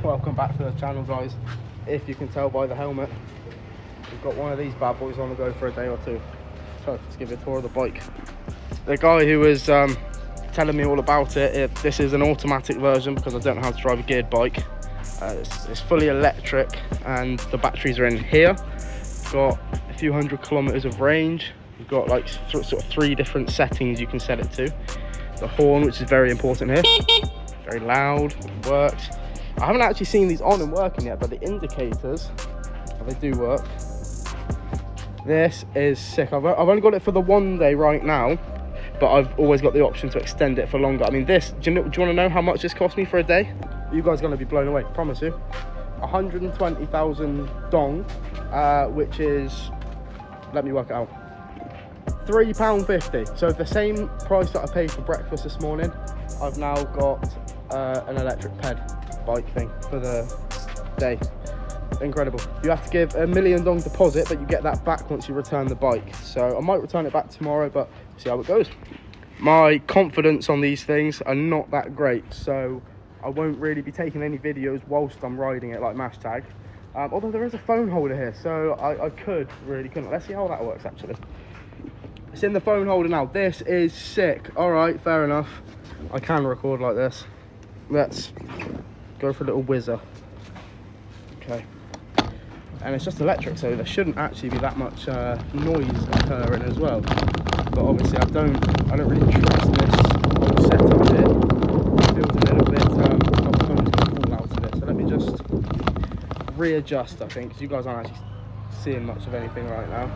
Welcome back to the channel, guys. If you can tell by the helmet, we've got one of these bad boys on the go for a day or two. So let's give you a tour of the bike. The guy who was telling me all about it, this is an automatic version because I don't know how to drive a geared bike. It's fully electric and the batteries are in here. It's got a few hundred kilometers of range. You've got like sort of 3 different settings you can set it to. The horn, which is very important here, very loud, works. I haven't actually seen these on and working yet, but the indicators, they do work. This is sick. I've only got it for the 1 day right now, but I've always got the option to extend it for longer. I mean, this, do you want to know how much this cost me for a day? You guys are going to be blown away, promise you. 120,000 dong, which is, let me work it out, £3.50. So the same price that I paid for breakfast this morning, I've now got an electric ped bike thing for the day. Incredible. You have to give $1 million dong deposit, but you get that back once you return the bike. So I might return it back tomorrow, but see how it goes. My confidence on these things are not that great, so I won't really be taking any videos whilst I'm riding it like Mashtag. Although there is a phone holder here, so I couldn't. Let's see how that works actually. It's in the phone holder now. This is sick. All right, fair enough. I can record like this. Let's go for a little whizzer. Okay. And it's just electric, so there shouldn't actually be that much noise occurring as well. But obviously, I don't really trust this whole setup here. It feels a little bit like the phone's going to fall out of it. So let me just readjust, I think, because you guys aren't actually seeing much of anything right now.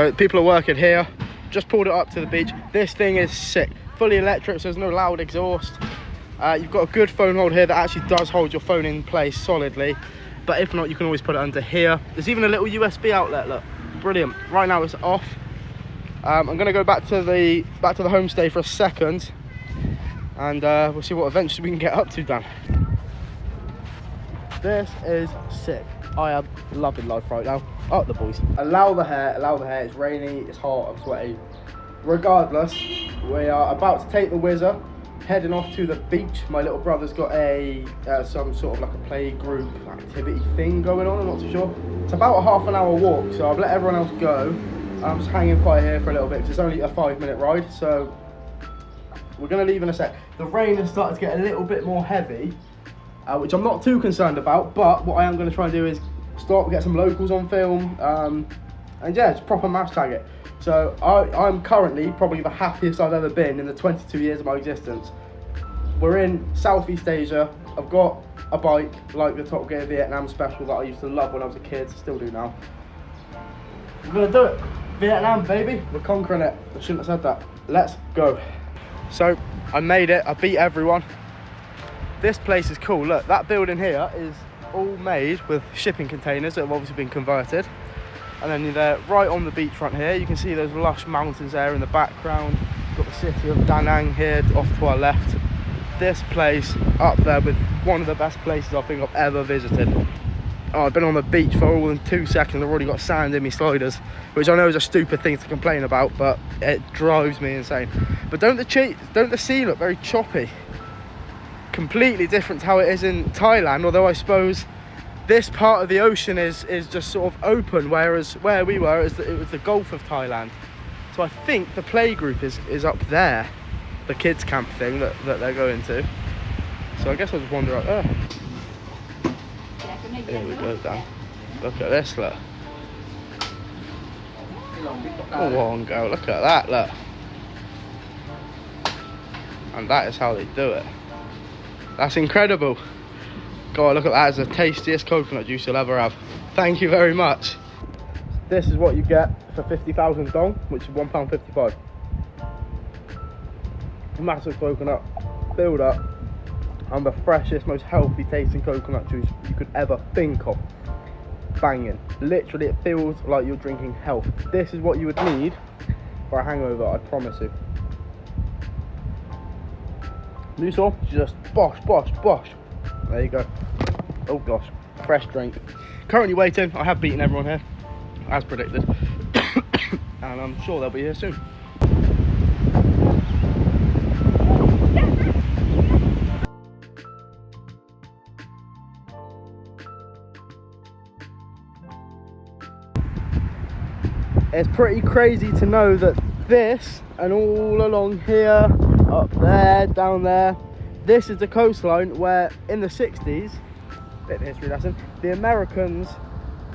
So people are working here. Just pulled it up to the beach. This thing is sick. Fully electric, so there's no loud exhaust. You've got a good phone hold here that actually does hold your phone in place solidly. But if not, you can always put it under here. There's even a little USB outlet, look. Brilliant. Right now it's off. I'm gonna go back to the homestay for a second, and we'll see what adventures we can get up to, Dan. This is sick. I am loving life right now. Up the boys. Allow the hair. It's rainy, it's hot, I'm sweaty. Regardless, we are about to take the whizzer, heading off to the beach. My little brother's got a some sort of like a play group activity thing going on, I'm not too sure. It's about a half an hour walk, so I've let everyone else go. I'm just hanging fire here for a little bit because it's only a 5-minute ride, so we're going to leave in a sec. The rain has started to get a little bit more heavy, which I'm not too concerned about, but what I am going to try and do is get some locals on film, and yeah, just proper mass tag it. So I'm currently probably the happiest I've ever been in the 22 years of my existence. We're in Southeast Asia. I've got a bike like the Top Gear Vietnam Special that I used to love when I was a kid, still do now. We're going to do it. Vietnam, baby. We're conquering it. I shouldn't have said that. Let's go. So I made it. I beat everyone. This place is cool. Look, that building here is all made with shipping containers that have obviously been converted. And then they're right on the beachfront here. You can see those lush mountains there in the background. Got the city of Da Nang here off to our left. This place up there with one of the best places I think I've ever visited. Oh, I've been on the beach for all than 2 seconds. I've already got sand in my sliders, which I know is a stupid thing to complain about, but it drives me insane. But don't the sea look very choppy? Completely different to how it is in Thailand, although I suppose this part of the ocean is just sort of open, whereas where we were it was the Gulf of Thailand. So I think the play group is up there, the kids camp thing that they're going to. So I guess I'll just wander up there. Here we go, Dan. Look at this, look. Go on, go. Look at that, look. And that is how they do it. That's incredible. God, look at that. It's the tastiest coconut juice you'll ever have. Thank you very much. This is what you get for 50,000 dong, which is £1.55. Massive coconut, filled up, and the freshest, most healthy tasting coconut juice you could ever think of. Banging. Literally, it feels like you're drinking health. This is what you would need for a hangover, I promise you. New saw, just bosh, bosh, bosh. There you go. Oh gosh, fresh drink. Currently waiting. I have beaten everyone here, as predicted. And I'm sure they'll be here soon. It's pretty crazy to know that this and all along here, up there, down there, this is the coastline where in the 60s, bit of a history lesson, the Americans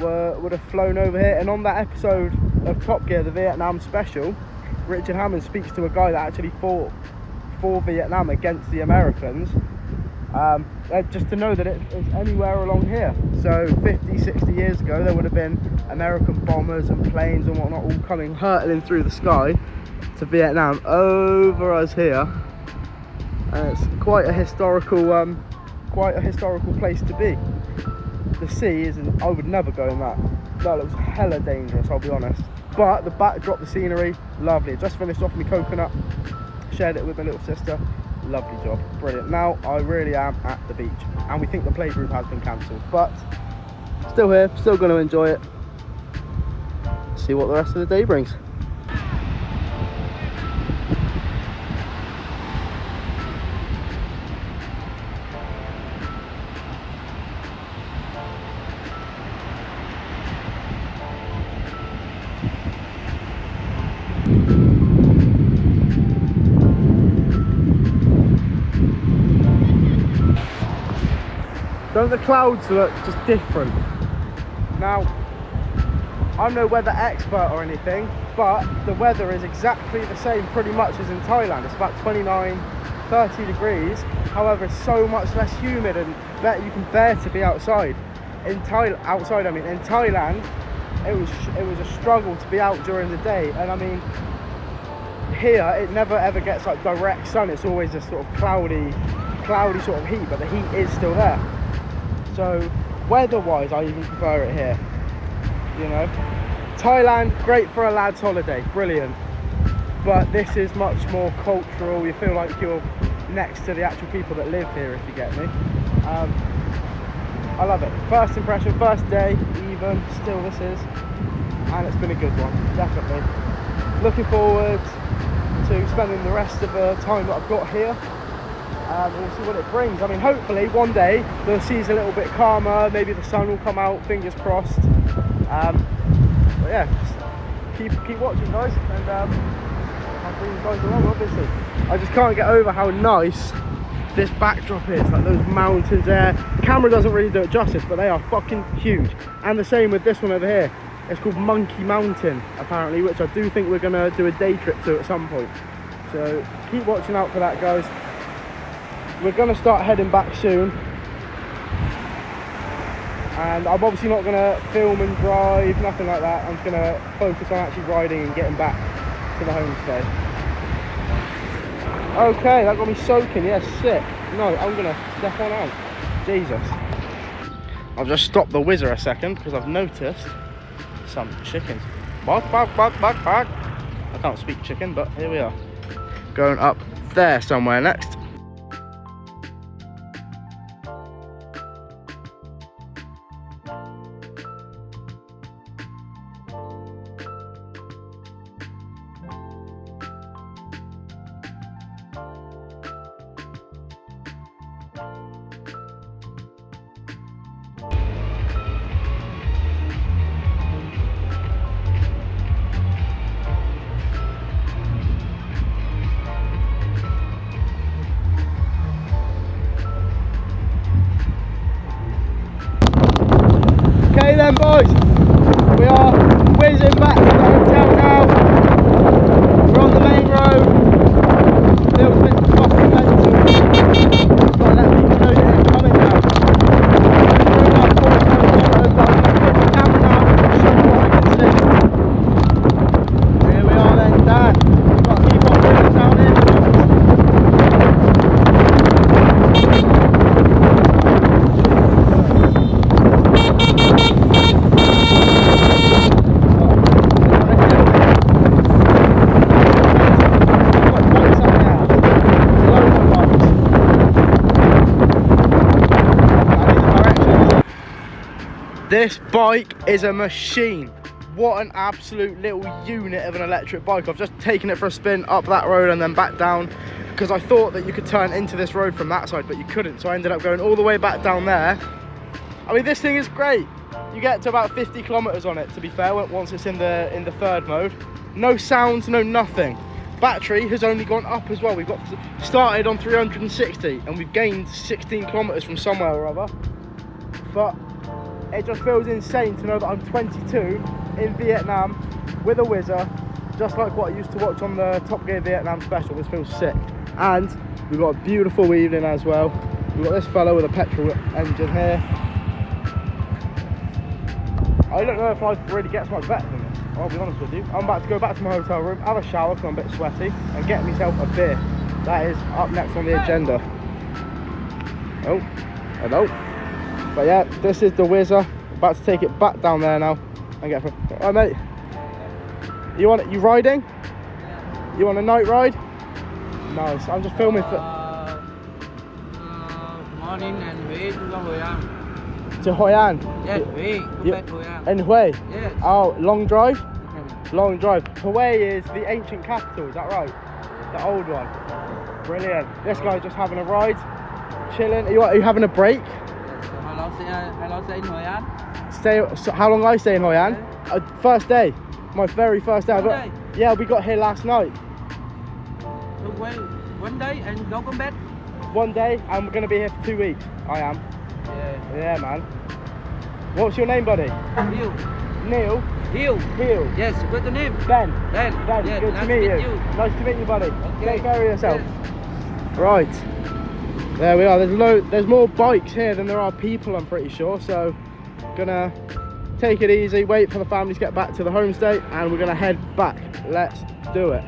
would have flown over here. And on that episode of Top Gear, the Vietnam Special, Richard Hammond speaks to a guy that actually fought for Vietnam against the Americans. Just to know that it is anywhere along here. So 50, 60 years ago, there would have been American bombers and planes and whatnot all coming hurtling through the sky to Vietnam over us here. And it's quite a historical place to be. The sea isn't, I would never go in that. That looks hella dangerous, I'll be honest. But the backdrop, the scenery, lovely. Just finished off my coconut, shared it with my little sister. Lovely job, brilliant. Now I really am at the beach, and we think the play group has been cancelled, but still here, still going to enjoy it. See what the rest of the day brings. Don't the clouds look just different? Now, I'm no weather expert or anything, but the weather is exactly the same pretty much as in Thailand. It's about 29, 30 degrees. However, it's so much less humid and you can bear to be outside. In Thailand, it was a struggle to be out during the day. And I mean, here it never ever gets like direct sun. It's always a sort of cloudy sort of heat, but the heat is still there. So weather-wise, I even prefer it here. You know, Thailand, great for a lad's holiday, brilliant. But this is much more cultural. You feel like you're next to the actual people that live here, if you get me. I love it. First impression, first day, even still this is, and it's been a good one, definitely. Looking forward to spending the rest of the time that I've got here. We'll see what it brings. I mean, hopefully one day the sea's a little bit calmer, maybe the sun will come out, fingers crossed. But yeah, just keep watching, guys, and I'll bring you guys along, obviously. I just can't get over how nice this backdrop is, like those mountains there. The camera doesn't really do it justice, but they are fucking huge. And the same with this one over here. It's called Monkey Mountain, apparently, which I do think we're gonna do a day trip to at some point. So keep watching out for that, guys. We're gonna start heading back soon. And I'm obviously not gonna film and drive, nothing like that. I'm just gonna focus on actually riding and getting back to the homestay. Okay, that got me soaking, yeah, sick. No, I'm gonna step on out. Jesus. I've just stopped the whizzer a second because I've noticed some chickens. Bark, bark, bark, bark, bark. I can't speak chicken, but here we are. Going up there somewhere next. Okay then, boys, we are whizzing back to the hotel now. We're on the main road. Little bit fucking mental. Gotta let people know that it's coming now. We're about 47 kilometers, but I'm gonna put the camera now and show you what I can see. Here we are then, Dan. Gotta keep on whizzing down here. This bike is a machine. What an absolute little unit of an electric bike. I've just taken it for a spin up that road and then back down because I thought that you could turn into this road from that side, but you couldn't. So I ended up going all the way back down there. I mean, this thing is great. You get to about 50 kilometers on it, to be fair, once it's in the third mode. No sounds, no nothing. Battery has only gone up as well. We've got started on 360 and we've gained 16 kilometers from somewhere or other. But it just feels insane to know that I'm 22 in Vietnam with a whizzer, just like what I used to watch on the Top Gear Vietnam special. This feels sick. And we've got a beautiful evening as well. We've got this fellow with a petrol engine here. I don't know if life really gets much better than this, I'll be honest with you. I'm about to go back to my hotel room, have a shower because I'm a bit sweaty, and get myself a beer. That is up next on the agenda. Oh, hello. But yeah, this is the whizzer. About to take it back down there now and get. Alright, mate. You riding? Yeah. You want a night ride? Nice. I'm just filming for. Morning and Huế to go Hội An. To Hoi An? Yes, Huế. Go back to Hoi An. In Hue? Yes. Oh, long drive? Long drive. Hue is the ancient capital, is that right? The old one. Brilliant. This guy's just having a ride, chilling. Are you having a break? How long stay in Hội An? So how long I stay in Hoi An? First day. My very first day. Yeah, we got here last night. So wait, one day and don't come back? One day, and we're going to be here for 2 weeks. I am. Yeah. Yeah, man. What's your name, buddy? Neil. Neil? Hill. Yes, what's your name? Ben. Ben. Yes, good to meet you. Nice to meet you, buddy. Okay. Take care of yourself. Yes. Right. There we are. There's more bikes here than there are people, I'm pretty sure. So, gonna take it easy, wait for the family to get back to the homestay, and we're gonna head back. Let's do it.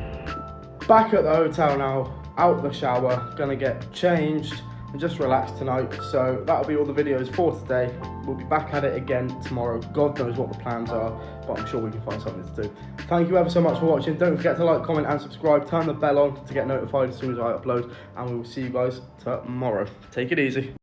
Back at the hotel now, out the shower, gonna get changed and just relax tonight. So that'll be all the videos for today. We'll be back at it again tomorrow. God knows what the plans are, but I'm sure we can find something to do. Thank you ever so much for watching. Don't forget to like, comment and subscribe. Turn the bell on to get notified as soon as I upload, and we will see you guys tomorrow. Take it easy.